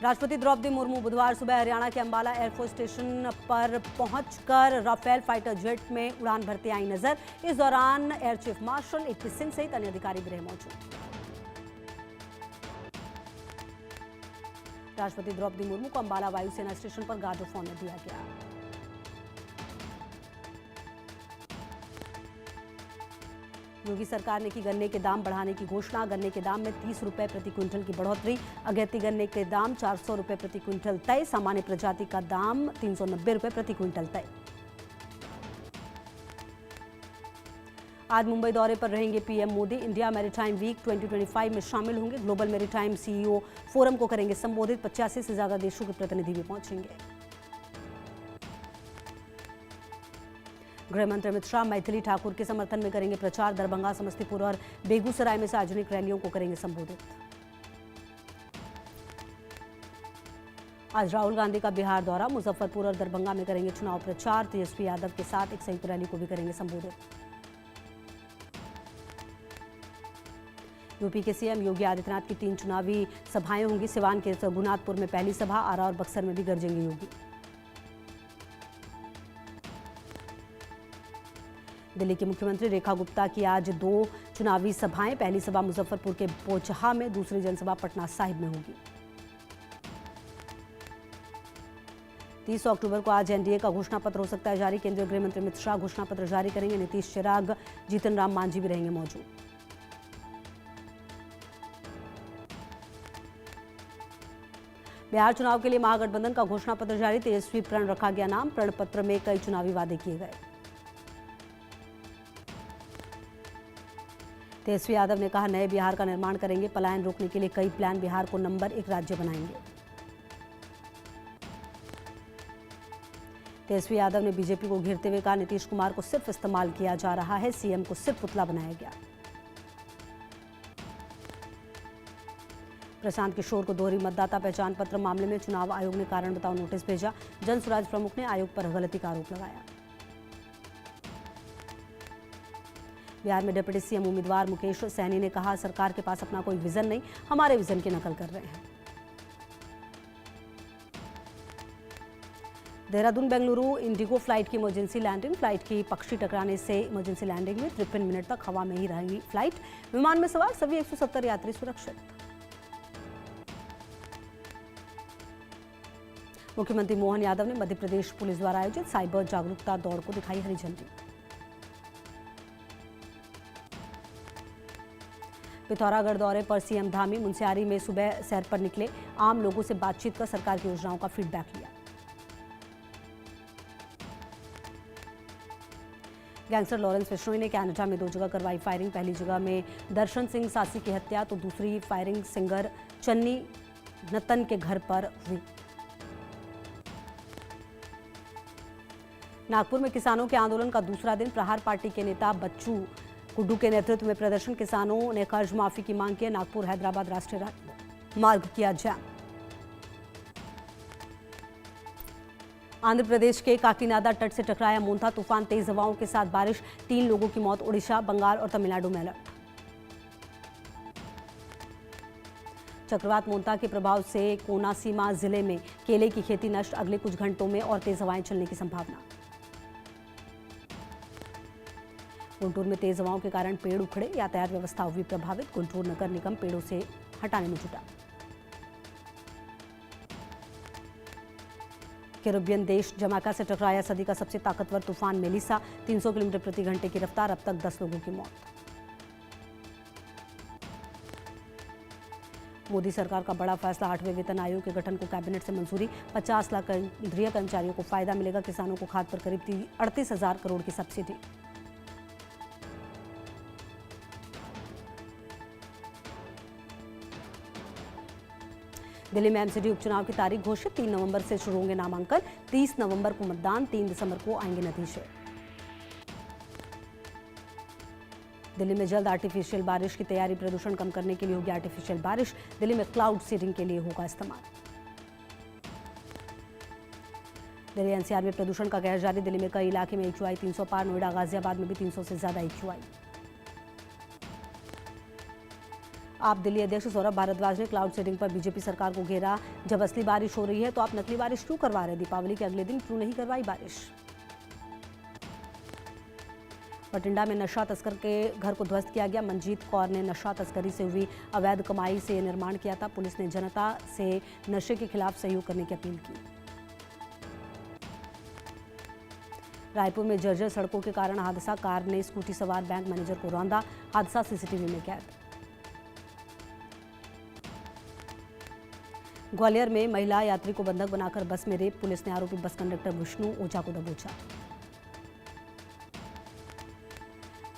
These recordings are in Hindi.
राष्ट्रपति द्रौपदी मुर्मू बुधवार सुबह हरियाणा के अंबाला एयरफोर्स स्टेशन पर पहुंचकर राफेल फाइटर जेट में उड़ान भरते आई नजर। इस दौरान air chief marshal AP Singh सहित अन्य अधिकारी भी रहे मौजूद। राष्ट्रपति द्रौपदी मुर्मू को अंबाला वायुसेना स्टेशन पर गार्ड ऑफ ऑनर दिया गया। योगी सरकार ने की गन्ने के दाम बढ़ाने की घोषणा। गन्ने के दाम में 30 रुपए प्रति क्विंटल की बढ़ोतरी। अगेती गन्ने के दाम 400 रुपए प्रति क्विंटल तय। सामान्य प्रजाति का दाम 390 रुपए प्रति क्विंटल तय। आज मुंबई दौरे पर रहेंगे PM Modi. India maritime week 2025 में शामिल होंगे। ग्लोबल मैरीटाइम सीईओ फोरम को करेंगे संबोधित। 85 से ज्यादा देशों के प्रतिनिधि भी पहुंचेंगे। गृह मंत्री अमित शाह मैथिली ठाकुर के समर्थन में करेंगे प्रचार। दरभंगा, समस्तीपुर और बेगूसराय में सार्वजनिक रैलियों को करेंगे संबोधित। आज राहुल गांधी का बिहार दौरा। मुजफ्फरपुर और दरभंगा में करेंगे चुनाव प्रचार। तेजस्वी यादव के साथ एक संयुक्त रैली को भी करेंगे संबोधित। यूपी के सीएम योगी आदित्यनाथ की 3 चुनावी सभाएं होंगी। सिवान के रघुनाथपुर में पहली सभा। आरा और बक्सर में भी गरजेंगे योगी। दिल्ली की मुख्यमंत्री रेखा गुप्ता की आज 2 चुनावी सभाएं। पहली सभा मुजफ्फरपुर के बोचहा में, दूसरी जनसभा पटना साहिब में होगी। 30 अक्टूबर को आज एनडीए का घोषणा पत्र हो सकता है जारी। केंद्रीय गृह मंत्री अमित शाह घोषणा पत्र जारी करेंगे। नीतीश, चिराग, जीतन राम मांझी भी रहेंगे मौजूद। बिहार चुनाव के लिए महागठबंधन का घोषणा पत्र जारी। तेजस्वी प्रण रखा गया नाम। प्रण पत्र में कई चुनावी वादे किए गए। तेजस्वी यादव ने कहा, नए बिहार का निर्माण करेंगे। पलायन रोकने के लिए कई प्लान। बिहार को नंबर 1 राज्य बनाएंगे। तेजस्वी यादव ने बीजेपी को घेरते हुए कहा, नीतीश कुमार को सिर्फ इस्तेमाल किया जा रहा है। सीएम को सिर्फ पुतला बनाया गया। प्रशांत किशोर को दोहरी मतदाता पहचान पत्र मामले में चुनाव आयोग ने कारण बताओ नोटिस भेजा। जन स्वराज प्रमुख ने आयोग पर गलती का आरोप लगाया। बिहार में डिप्टी सीएम उम्मीदवार मुकेश सहनी ने कहा, सरकार के पास अपना कोई विजन नहीं, हमारे विजन की नकल कर रहे हैं। देहरादून बेंगलुरु इंडिगो फ्लाइट की इमरजेंसी लैंडिंग। फ्लाइट की पक्षी टकराने से इमरजेंसी लैंडिंग में 53 मिनट तक हवा में ही रहेगी फ्लाइट। विमान में सवार सभी 170 यात्री सुरक्षित। मुख्यमंत्री मोहन यादव ने मध्य प्रदेश पुलिस द्वारा आयोजित साइबर जागरूकता दौड़ को दिखाई हरी झंडी। पिथौरागढ़ दौरे पर सीएम धामी। मुंशियारी में सुबह सैर पर निकले। आम लोगों से बातचीत कर सरकार की योजनाओं का फीडबैक लिया। गैंगस्टर लॉरेंस बिश्नोई ने कनाडा में 2 जगह करवाई फायरिंग। पहली जगह में दर्शन सिंह सासी की हत्या तो दूसरी फायरिंग सिंगर चन्नी नतन के घर पर हुई। नागपुर में किसानों के आंदोलन का दूसरा दिन। प्रहार पार्टी के नेता बच्चू कुड्डू के नेतृत्व में प्रदर्शन। किसानों ने कर्ज माफी की मांग की। नागपुर हैदराबाद राष्ट्रीय मार्ग किया जाम। आंध्र प्रदेश के काकीनाडा तट से टकराया मोंथा तूफान। तेज हवाओं के साथ बारिश। 3 लोगों की मौत। ओडिशा, बंगाल और तमिलनाडु में अलर्ट। चक्रवात मोंथा के प्रभाव से कोनासीमा जिले में केले की खेती नष्ट। अगले कुछ घंटों में और तेज हवाएं चलने की संभावना। गुंटूर में तेज हवाओं के कारण पेड़ उखड़े। यातायात व्यवस्था हुई प्रभावित। गुंटूर नगर निगम पेड़ों से हटाने में जुटा। कैरिबियन देश जमैका से टकराया सदी का सबसे ताकतवर तूफान मेलिसा। 300 किलोमीटर प्रति घंटे की रफ्तार। अब तक 10 लोगों की मौत। मोदी सरकार का बड़ा फैसला। 8वें वेतन आयोग के गठन को कैबिनेट से मंजूरी। 50 लाख केंद्रीय कर्मचारियों को फायदा मिलेगा। किसानों को खाद पर करीब 38,000 करोड़ की सब्सिडी। दिल्ली में एमसीडी उपचुनाव की तारीख घोषित। 3 नवंबर से शुरू होंगे नामांकन। 30 नवंबर को मतदान। 3 दिसंबर को आएंगे नतीजे। दिल्ली में जल्द आर्टिफिशियल बारिश की तैयारी। प्रदूषण कम करने के लिए होगी आर्टिफिशियल बारिश। दिल्ली में क्लाउड सीडिंग के लिए होगा इस्तेमाल। दिल्ली एनसीआर में प्रदूषण का कहर जारी। दिल्ली में कई इलाके में AQI 300 पार। नोएडा, गाजियाबाद में भी 300 से ज्यादा AQI। आप दिल्ली अध्यक्ष सौरभ भारद्वाज ने क्लाउड सीडिंग पर बीजेपी सरकार को घेरा। जब असली बारिश हो रही है तो आप नकली बारिश क्यों करवा रहे? दीपावली के अगले दिन क्यों नहीं करवाई बारिश? बठिंडा में नशा तस्कर के घर को ध्वस्त किया गया। मनजीत कौर ने नशा तस्करी से हुई अवैध कमाई से निर्माण किया था। पुलिस ने जनता से नशे के खिलाफ सहयोग करने की अपील की। रायपुर में जर्जर सड़कों के कारण हादसा। कार ने स्कूटी सवार बैंक मैनेजर को रौंदा। हादसा सीसीटीवी में कैद। ग्वालियर में महिला यात्री को बंधक बनाकर बस में रेप। पुलिस ने आरोपी बस कंडक्टर विष्णु ओझा को दबोचा।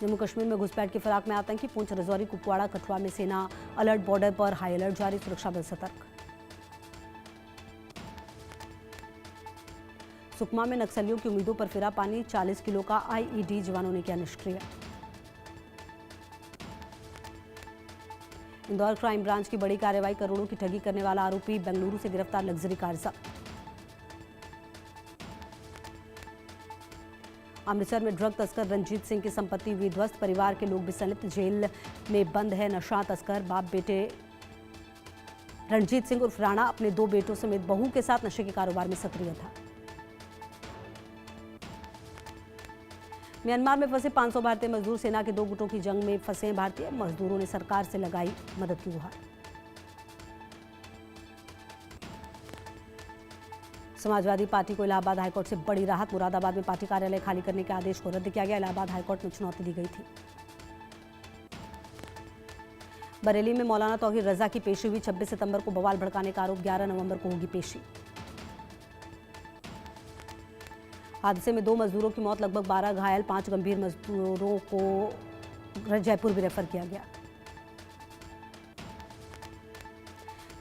जम्मू कश्मीर में घुसपैठ की फिराक में आतंकी। पूंछ, राजौरी, कुपवाड़ा, कठुआ में सेना अलर्ट। बॉर्डर पर हाई अलर्ट जारी। सुरक्षा बल सतर्क। सुकमा में नक्सलियों की उम्मीदों पर फिरा पानी। 40 किलो का आईईडी जवानों ने किया निष्क्रिय। इंदौर क्राइम ब्रांच की बड़ी कार्रवाई। करोड़ों की ठगी करने वाला आरोपी बेंगलुरु से गिरफ्तार। लग्जरी कार जब्त। अमृतसर में ड्रग तस्कर रंजीत सिंह की संपत्ति हुई ध्वस्त। परिवार के लोग भी संलिप्त। जेल में बंद है नशा तस्कर। बाप बेटे रणजीत सिंह उर्फ राणा अपने 2 बेटों समेत बहू के साथ नशे के कारोबार में सक्रिय था। म्यांमार में फंसे 500 भारतीय मजदूर। सेना के 2 गुटों की जंग में फंसे भारतीय मजदूरों ने सरकार से लगाई मदद की गुहार। समाजवादी पार्टी को इलाहाबाद हाईकोर्ट से बड़ी राहत। मुरादाबाद में पार्टी कार्यालय खाली करने के आदेश को रद्द किया गया। इलाहाबाद हाईकोर्ट में चुनौती दी गई थी। बरेली में मौलाना तौहीर रजा की पेशी हुई। 26 सितंबर को बवाल भड़काने का आरोप। 11 नवंबर को होगी पेशी। हादसे में 2 मजदूरों की मौत, लगभग 12 घायल। 5 गंभीर मजदूरों को जयपुर भी रेफर किया गया।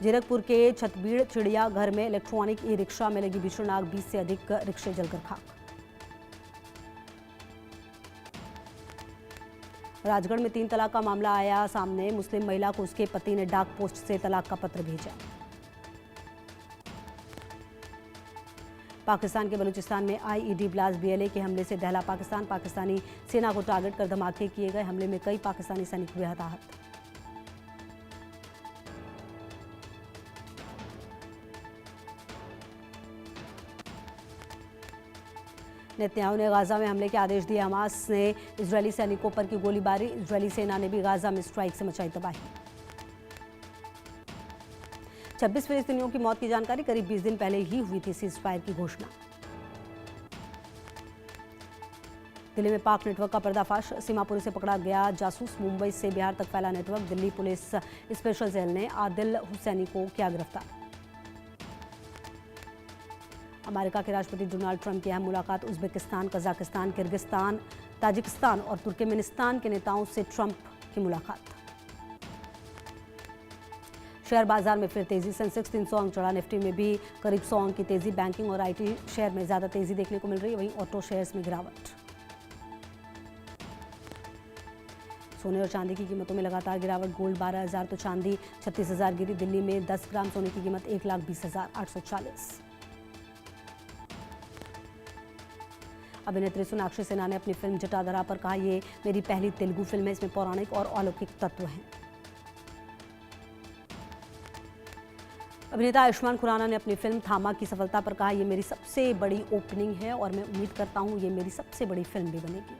जीरकपुर के छतबीड़ चिड़िया घर में इलेक्ट्रॉनिक ई रिक्शा में लगी भीषण आग। 20 से अधिक रिक्शे जलकर खाक। राजगढ़ में 3 तलाक का मामला आया सामने। मुस्लिम महिला को उसके पति ने डाक पोस्ट से तलाक का पत्र भेजा। पाकिस्तान के बलूचिस्तान में आईईडी ब्लास्ट। बीएलए के हमले से दहला पाकिस्तान। पाकिस्तानी सेना को टारगेट कर धमाके किए गए। हमले में कई पाकिस्तानी सैनिक हुए हताहत। नेतन्याहू ने गाजा में हमले के आदेश दिए। हमास ने इजरायली सैनिकों पर की गोलीबारी। इजरायली सेना ने भी गाजा में स्ट्राइक से मचाई तबाही। 26 फिलिस्तीनियों की मौत की जानकारी। करीब 20 दिन पहले ही हुई थी सीज फायर की घोषणा। दिल्ली में पाक नेटवर्क का पर्दाफाश। सीमापुरी से पकड़ा गया जासूस। मुंबई से बिहार तक फैला network. Delhi police special cell ने आदिल हुसैनी को किया गिरफ्तार। अमेरिका के राष्ट्रपति डोनाल्ड ट्रंप की अहम मुलाकात। उज्बेकिस्तान, कजाकिस्तान, किर्गिस्तान, ताजिकिस्तान और तुर्कमेनिस्तान के नेताओं से ट्रंप की मुलाकात। शेयर बाजार में फिर तेजी। सेंसेक्स 300 अंक चढ़ा। निफ्टी में भी करीब 100 अंक की तेजी। बैंकिंग और आईटी शेयर में ज्यादा तेजी देखने को मिल रही है। वहीं ऑटो शेयर्स में गिरावट। सोने और चांदी की कीमतों में लगातार गिरावट। गोल्ड 12,000 तो चांदी 36,000 गिरी। दिल्ली में 10 ग्राम सोने की कीमत 1,20,840। अभिनेत्री सोनाक्षी सिन्हा ने अपनी फिल्म जटाधारा पर कहा, ये मेरी पहली तेलुगु फिल्म है। इसमें पौराणिक और अलौकिक तत्व हैं। अभिनेता आयुष्मान खुराना ने अपनी फिल्म थामा की सफलता पर कहा, ये मेरी सबसे बड़ी ओपनिंग है और मैं उम्मीद करता हूँ ये मेरी सबसे बड़ी फिल्म भी बनेगी।